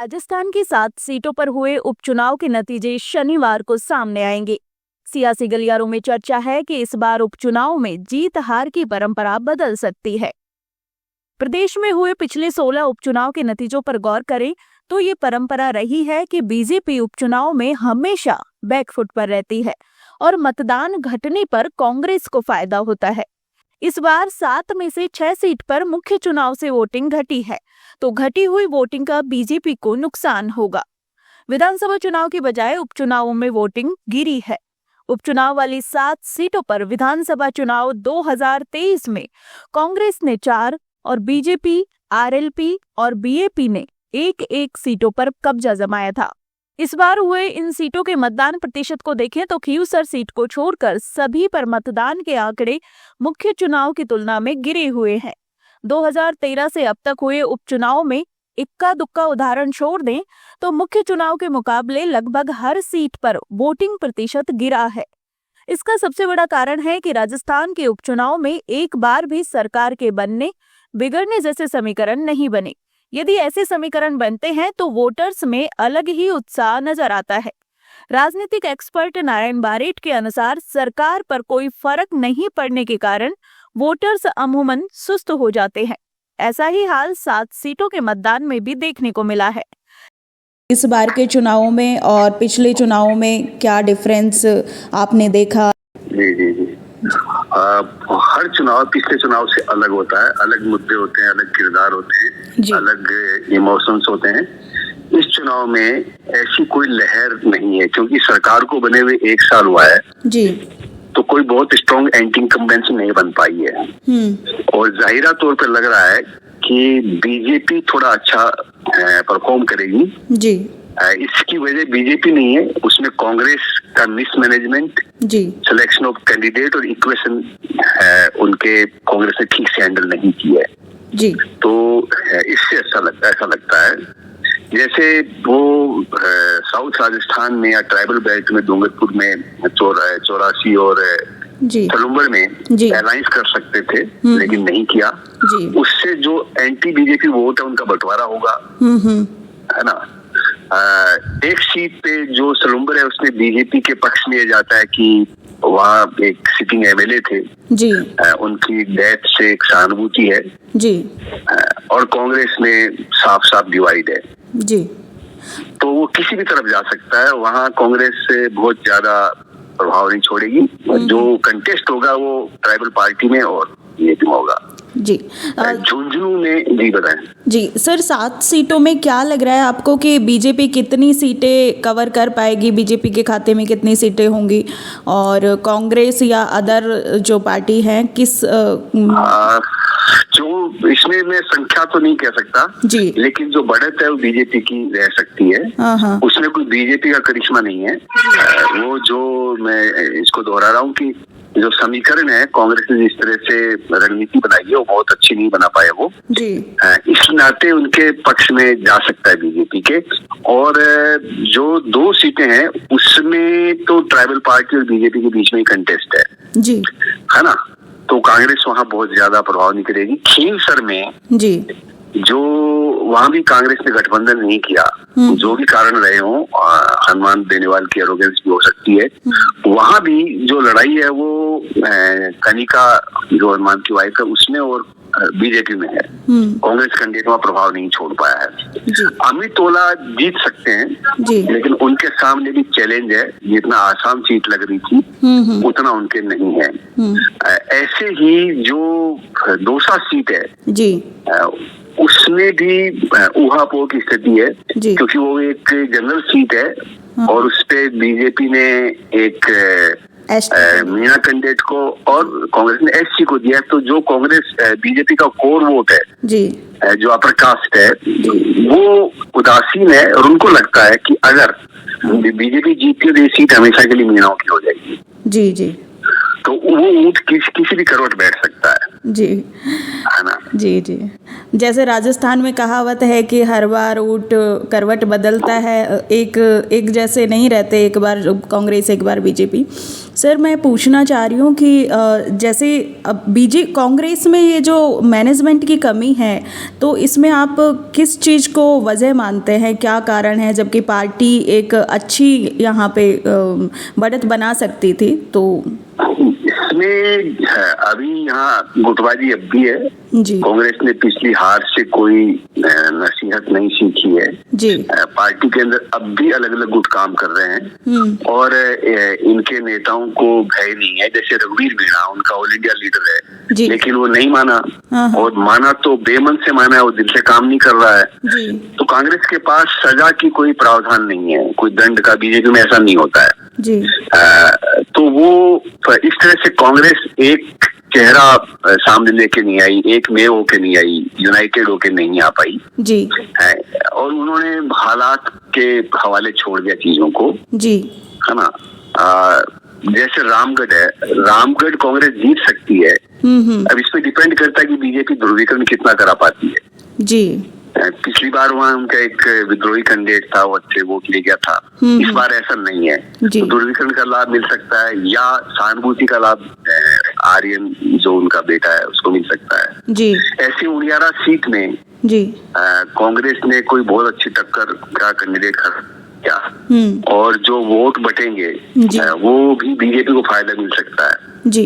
राजस्थान की 7 सीटों पर हुए उपचुनाव के नतीजे शनिवार को सामने आएंगे। सियासी गलियारों में चर्चा है कि इस बार उपचुनाव में जीत हार की परंपरा बदल सकती है। प्रदेश में हुए पिछले 16 उपचुनाव के नतीजों पर गौर करें तो ये परंपरा रही है कि बीजेपी उपचुनाव में हमेशा बैकफुट पर रहती है और मतदान घटने पर कांग्रेस को फायदा होता है। इस बार 7 में से 6 सीट पर मुख्य चुनाव से वोटिंग घटी है, तो घटी हुई वोटिंग का बीजेपी को नुकसान होगा। विधानसभा चुनाव की बजाय उपचुनावों में वोटिंग गिरी है। उपचुनाव वाली 7 सीटों पर विधानसभा चुनाव 2023 में कांग्रेस ने 4 और बीजेपी, आरएलपी और बीएपी ने 1-1 सीटों पर कब्जा जमाया था। इस बार हुए इन सीटों के मतदान प्रतिशत को देखें तो खींवसर सीट को छोड़कर सभी पर मतदान के आंकड़े मुख्य चुनाव की तुलना में गिरे हुए हैं। 2013 से अब तक हुए उपचुनाव में इक्का दुक्का उदाहरण छोड़ दें तो मुख्य चुनाव के मुकाबले लगभग हर सीट पर वोटिंग प्रतिशत गिरा है। इसका सबसे बड़ा कारण है कि राजस्थान के उपचुनाव में एक बार भी सरकार के बनने बिगड़ने जैसे समीकरण नहीं बने। यदि ऐसे समीकरण बनते हैं तो वोटर्स में अलग ही उत्साह नजर आता है। राजनीतिक एक्सपर्ट नारायण बारेट के अनुसार सरकार पर कोई फर्क नहीं पड़ने के कारण वोटर्स अमूमन सुस्त हो जाते हैं। ऐसा ही हाल 7 सीटों के मतदान में भी देखने को मिला है। इस बार के चुनावों में और पिछले चुनावों में क्या डिफरेंस आपने देखा? जी हर चुनाव पिछले चुनाव से अलग होता है। अलग मुद्दे होते हैं, अलग किरदार होते हैं, अलग इमोशंस होते हैं। इस चुनाव में ऐसी कोई लहर नहीं है क्योंकि सरकार को बने हुए 1 साल हुआ है जी, तो कोई बहुत स्ट्रॉन्ग एंटी इनकम्बेंसी नहीं बन पाई है। और जाहिरा तौर पर लग रहा है कि बीजेपी थोड़ा अच्छा परफॉर्म करेगी जी। इसकी वजह बीजेपी नहीं है, उसमें कांग्रेस का मिसमैनेजमेंट जी, सिलेक्शन ऑफ कैंडिडेट और इक्वेशन उनके कांग्रेस ने ठीक से हैंडल नहीं किया है जी। तो इससे ऐसा लगता है जैसे वो साउथ राजस्थान में या ट्राइबल बेल्ट में डूंगरपुर में 84 और सलूम्बर में अलायंस कर सकते थे लेकिन नहीं किया जी। उससे जो एंटी बीजेपी वोट है उनका बंटवारा होगा, है ना। एक सीट पे जो सलूम्बर है उसमें बीजेपी के पक्ष में जाता है कि वहाँ एक सिटिंग एमएलए थे जी, उनकी डेथ से एक सहानुभूति है जी, और कांग्रेस में साफ डिवाइड है जी। तो वो किसी भी तरफ जा सकता है, वहाँ कांग्रेस से बहुत ज्यादा प्रभाव नहीं छोड़ेगी। जो कंटेस्ट होगा वो ट्राइबल पार्टी में और ये होगा जी। झुंझुनू में जी बताएं जी सर, 7 सीटों में क्या लग रहा है आपको कि बीजेपी कितनी सीटें कवर कर पाएगी? बीजेपी के खाते में कितनी सीटें होंगी और कांग्रेस या अदर जो पार्टी है किस जो इसमें मैं संख्या तो नहीं कह सकता जी, लेकिन जो बढ़त है वो बीजेपी की रह सकती है। उसमें कोई बीजेपी का करिश्मा नहीं है। वो जो मैं इसको दोहरा रहा हूँ कि जो समीकरण है कांग्रेस ने जिस तरह से रणनीति बनाई है वो बहुत अच्छी नहीं बना पाए वो जी। इस नाते उनके पक्ष में जा सकता है बीजेपी के। और जो 2 सीटें हैं उसमें तो ट्राइबल पार्टी और बीजेपी के बीच में ही कंटेस्ट है जी, है ना। तो कांग्रेस वहां बहुत ज्यादा प्रभाव नहीं करेगी। खींवसर में जी, जो वहां भी कांग्रेस ने गठबंधन नहीं किया, जो भी कारण रहे हों, हनुमान बेनीवाल की एरोगेंस भी हो सकती है, वहां भी जो लड़ाई है वो कनिका जो हनुमान की वाइफ है उसमें और बीजेपी में है। कांग्रेस कैंडिडेट वहां प्रभाव नहीं छोड़ पाया है। अमित ओला जीत सकते हैं जी, लेकिन उनके सामने भी चैलेंज है। जितना आसान सीट लग रही थी उतना उनके नहीं है। ऐसे ही जो दौसा सीट है जी, उसमें भी ऊहापोह की स्थिति है क्योंकि वो एक जनरल सीट है और उसपे बीजेपी ने एक मीना कैंडिडेट को और कांग्रेस ने एससी को दिया। तो जो कांग्रेस बीजेपी का कोर वोट है जी, जो अपर कास्ट है वो उदासीन है और उनको लगता है कि अगर बीजेपी जीतती है तो ये सीट हमेशा के लिए मीनाओं की हो जाएगी जी जी। तो वो ऊँट किसी भी करवट बैठ सकता है जी, है ना। जी जी। जैसे राजस्थान में कहावत है कि हर बार ऊँट करवट बदलता है, एक जैसे नहीं रहते, एक बार कांग्रेस एक बार बीजेपी। सर मैं पूछना चाह रही हूँ कि जैसे अब कांग्रेस में ये जो मैनेजमेंट की कमी है, तो इसमें आप किस चीज़ को वजह मानते हैं, क्या कारण है, जबकि पार्टी एक अच्छी यहाँ पे बढ़त बना सकती थी? तो इसमें अभी यहाँ गुटबाजी अब भी है जी। कांग्रेस ने पिछली हार से कोई नसीहत नहीं सीखी है जी। पार्टी के अंदर अब भी अलग अलग गुट काम कर रहे हैं और इनके नेताओं को भय नहीं है। जैसे रघुवीर मीणा उनका ऑल इंडिया लीडर है, लेकिन वो नहीं माना, और माना तो बेमन से माना है, वो दिल से काम नहीं कर रहा है। तो कांग्रेस के पास सजा की कोई प्रावधान नहीं है, कोई दंड का। बीजेपी में ऐसा नहीं होता है जी। तो वो इस तरह से कांग्रेस एक चेहरा सामने लेके नहीं आई, एक में होके नहीं आई, यूनाइटेड होके नहीं आ पाई जी। और उन्होंने हालात के हवाले छोड़ दिया चीजों को जी, है ना। जैसे रामगढ़ है, रामगढ़ कांग्रेस जीत सकती है। अब इस पे डिपेंड करता है कि बीजेपी ध्रुवीकरण कितना करा पाती है जी। पिछली बार वहाँ उनका एक विद्रोही कैंडिडेट था, वो अच्छे वोट ले गया था। इस बार ऐसा नहीं है, तो ध्रुवीकरण का लाभ मिल सकता है या सहानुभूति का लाभ आर्यन जो उनका बेटा है उसको मिल सकता है जी। ऐसी उड़ियारा सीट में जी कांग्रेस ने कोई बहुत अच्छी टक्कर का कैंडिडेट किया और जो वोट बटेंगे वो भी बीजेपी को फायदा मिल सकता है जी,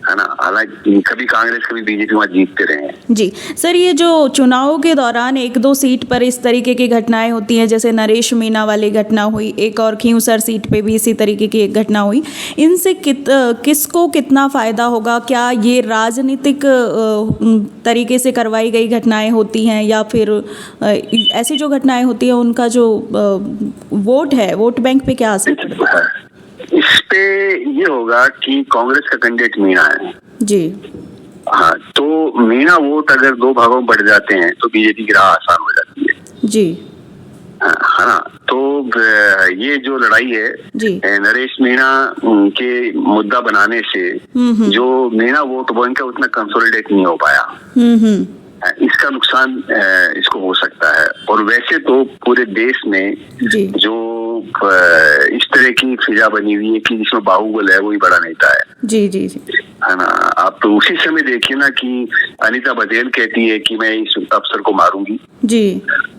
है ना। हालांकि कभी कांग्रेस कभी बीजेपी वहाँ जीतते रहे हैं जी। सर ये जो चुनाव के दौरान एक दो सीट पर इस तरीके की घटनाएं होती हैं, जैसे नरेश मीणा वाली घटना हुई, एक और खींवसर सीट पे भी इसी तरीके की एक घटना हुई, इनसे किसको कितना फायदा होगा? क्या ये राजनीतिक तरीके से करवाई गई घटनाएं होती हैं या फिर ऐसी जो घटनाएं होती हैं उनका जो वोट है, वोट बैंक पे क्या असर पड़ता है? इस पे ये होगा कि कांग्रेस का कैंडिडेट मीणा है जी। हाँ, तो मीणा वोट अगर दो भागों में बढ़ जाते हैं तो बीजेपी की राह आसान हो जाती है जी। है ना। तो ये जो लड़ाई है जी, नरेश मीणा के मुद्दा बनाने से जो मीणा वोट बैंक है उतना कंसोलिडेट नहीं हो पाया, इसका नुकसान इसको हो सकता है। और वैसे तो पूरे देश में जो इस तरह की फिजा बनी हुई है कि जिसमें बाहुबल है वही बड़ा नेता है जी जी जी, है ना। आप तो उसी समय देखिए ना कि अनीता बघेल कहती है कि मैं इस अफसर को मारूंगी जी,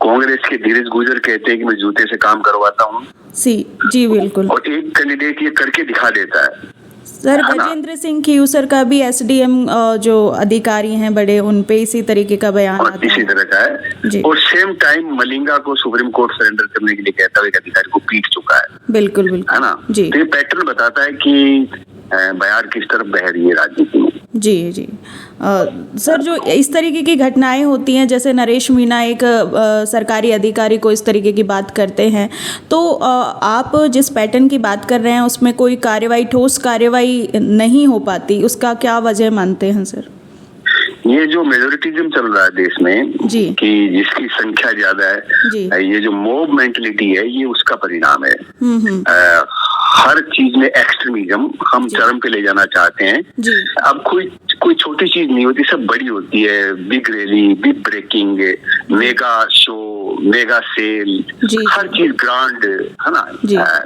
कांग्रेस के धीरज गुजर कहते हैं कि मैं जूते से काम करवाता हूँ जी बिल्कुल, और एक कैंडिडेट ये करके दिखा देता है। सर गजेंद्र सिंह खींवसर का भी एसडीएम जो अधिकारी हैं बड़े, उन पे इसी तरीके का बयान आता है, इसी तरह का है। और सेम टाइम मलिंगा को सुप्रीम कोर्ट सरेंडर करने के लिए कहता हुआ एक अधिकारी को पीट चुका है। बिल्कुल बिल्कुल, है ना जी। तो ये पैटर्न बताता है कि बयार किस तरफ बह रही है राजनीति में जी जी। सर जो इस तरीके की घटनाएं होती हैं, जैसे नरेश मीणा एक सरकारी अधिकारी को इस तरीके की बात करते हैं, तो आप जिस पैटर्न की बात कर रहे हैं उसमें कोई कार्रवाई, ठोस कार्रवाई नहीं हो पाती, उसका क्या वजह मानते हैं सर? ये जो मेजोरिटिज्म चल रहा है देश में जी, कि जिसकी संख्या ज्यादा है, ये जो मॉब मेंटलिटी है, ये उसका परिणाम है। हर चीज में एक्सट्रीमिज्म हम चरम पे ले जाना चाहते हैं जी। अब कोई छोटी चीज नहीं होती, सब बड़ी होती है। Big rally, big breaking, mega show, mega sale, हर चीज ग्रांड, है ना।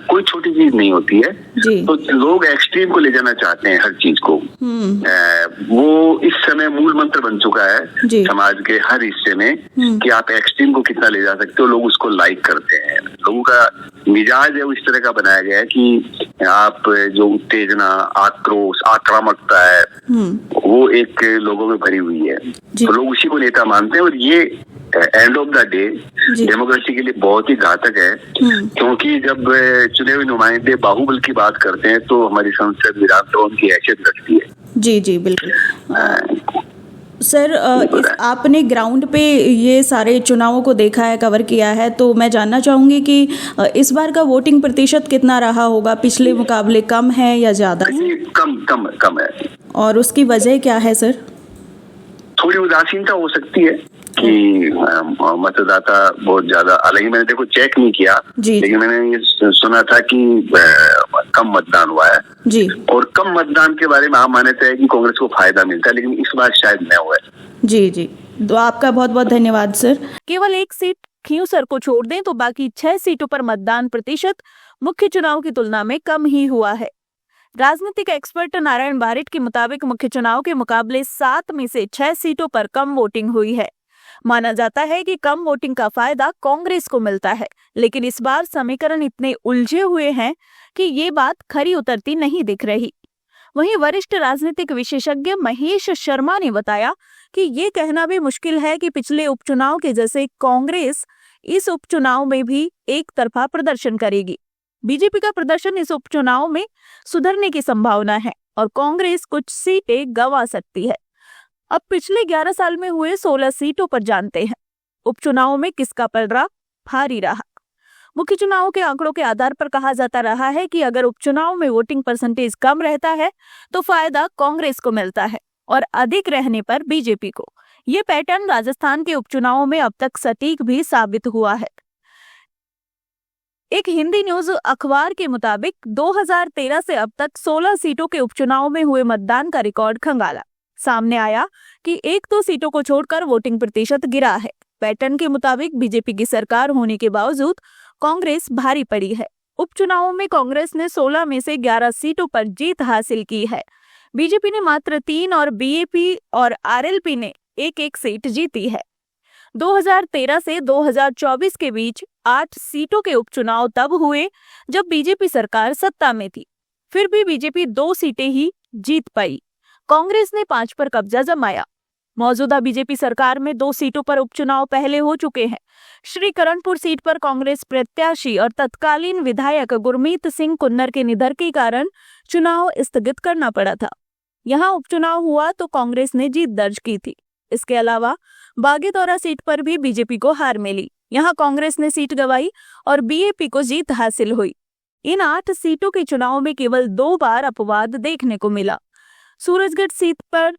कोई छोटी चीज नहीं होती है जी। तो लोग एक्सट्रीम को ले जाना चाहते हैं हर चीज को। वो इस समय मूल मंत्र बन चुका है समाज के हर हिस्से में कि आप एक्सट्रीम को कितना ले जा सकते हो, लोग उसको लाइक करते हैं। लोगों का मिजाज है वो इस तरह का बनाया गया है कि आप जो उत्तेजना, आक्रोश, आक्रामकता है वो एक लोगों में भरी हुई है, तो लोग उसी को नेता मानते हैं। और ये end of the day democracy के लिए बहुत ही घातक है, क्योंकि जब चुने हुए नुमाइंदे बाहुबल की बात करते हैं तो हमारी संसद विधानसभा उनकी हैसियत रखती है जी जी बिल्कुल। सर आपने ग्राउंड पे ये सारे चुनावों को देखा है, कवर किया है, तो मैं जानना चाहूँगी कि इस बार का वोटिंग प्रतिशत कितना रहा होगा? पिछले मुकाबले कम है या ज़्यादा? कम है। और उसकी वजह क्या है सर? थोड़ी उदासीनता हो सकती है कि मतदाता बहुत ज्यादा, हालांकि मैंने देखो चेक नहीं किया, लेकिन मैंने ये सुना था कि कम मतदान हुआ है जी। और कम मतदान के बारे में आम मान्यता है कि कांग्रेस को फायदा मिलता है, लेकिन इस बार शायद न हुआ है। जी जी, तो आपका बहुत बहुत धन्यवाद सर। केवल एक सीट खींवसर को छोड़ दें तो बाकी 6 सीटों पर मतदान प्रतिशत मुख्य चुनाव की तुलना में कम ही हुआ है। राजनीतिक एक्सपर्ट नारायण बारिट के मुताबिक मुख्य चुनाव के मुकाबले 7 में से 6 सीटों पर कम वोटिंग हुई है। माना जाता है कि कम वोटिंग का फायदा कांग्रेस को मिलता है, लेकिन इस बार समीकरण इतने उलझे हुए हैं कि ये बात खरी उतरती नहीं दिख रही। वहीं वरिष्ठ राजनीतिक विशेषज्ञ महेश शर्मा ने बताया कि ये कहना भी मुश्किल है कि पिछले उपचुनाव के जैसे कांग्रेस इस उपचुनाव में भी एक तरफा प्रदर्शन करेगी। बीजेपी का प्रदर्शन इस उपचुनाव में सुधरने की संभावना है और कांग्रेस कुछ सीटें गंवा सकती है। अब पिछले 11 साल में हुए 16 सीटों पर जानते हैं उपचुनाव में किसका पलड़ा भारी रहा। मुख्य चुनाव के आंकड़ों के आधार पर कहा जाता रहा है कि अगर उपचुनाव में वोटिंग परसेंटेज कम रहता है तो फायदा कांग्रेस को मिलता है और अधिक रहने पर बीजेपी को। ये पैटर्न राजस्थान के उपचुनावों में अब तक सटीक भी साबित हुआ है। एक हिंदी न्यूज अखबार के मुताबिक 2013 से अब तक 16 सीटों के उपचुनाव में हुए मतदान का रिकॉर्ड खंगाला। सामने आया कि 1-2 सीटों को छोड़कर वोटिंग प्रतिशत गिरा है। पैटर्न के मुताबिक बीजेपी की सरकार होने के बावजूद कांग्रेस भारी पड़ी है। उपचुनावों में कांग्रेस ने 16 में से 11 सीटों पर जीत हासिल की है। बीजेपी ने मात्र 3 और बीएपी और आरएलपी ने 1-1 सीट जीती है। 2013 से 2024 के बीच 8 सीटों के उपचुनाव तब हुए जब बीजेपी सरकार सत्ता में थी। फिर भी बीजेपी 2 सीटें ही जीत पाई। कांग्रेस ने 5 पर कब्जा जमाया। मौजूदा बीजेपी सरकार में 2 सीटों पर उपचुनाव पहले हो चुके हैं। श्रीकरणपुर सीट पर कांग्रेस प्रत्याशी और तत्कालीन विधायक गुरमीत सिंह कुन्नर के निधन के कारण चुनाव स्थगित करना पड़ा था। यहां उपचुनाव हुआ तो कांग्रेस ने जीत दर्ज की थी। इसके अलावा बागेतौरा सीट पर भी बीजेपी को हार मिली। यहां कांग्रेस ने सीट गंवाई और बीएपी को जीत हासिल हुई। इन 8 सीटों के चुनाव में केवल 2 बार अपवाद देखने को मिला। सूरजगढ़ सीट पर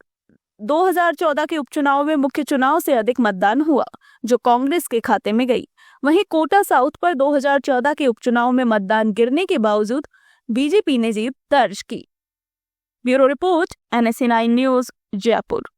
2014 के उपचुनाव में मुख्य चुनाव से अधिक मतदान हुआ, जो कांग्रेस के खाते में गई। वहीं कोटा साउथ पर 2014 के उपचुनाव में मतदान गिरने के बावजूद बीजेपी ने जीत दर्ज की। Bureau report, NSA 9 news, Jaipur.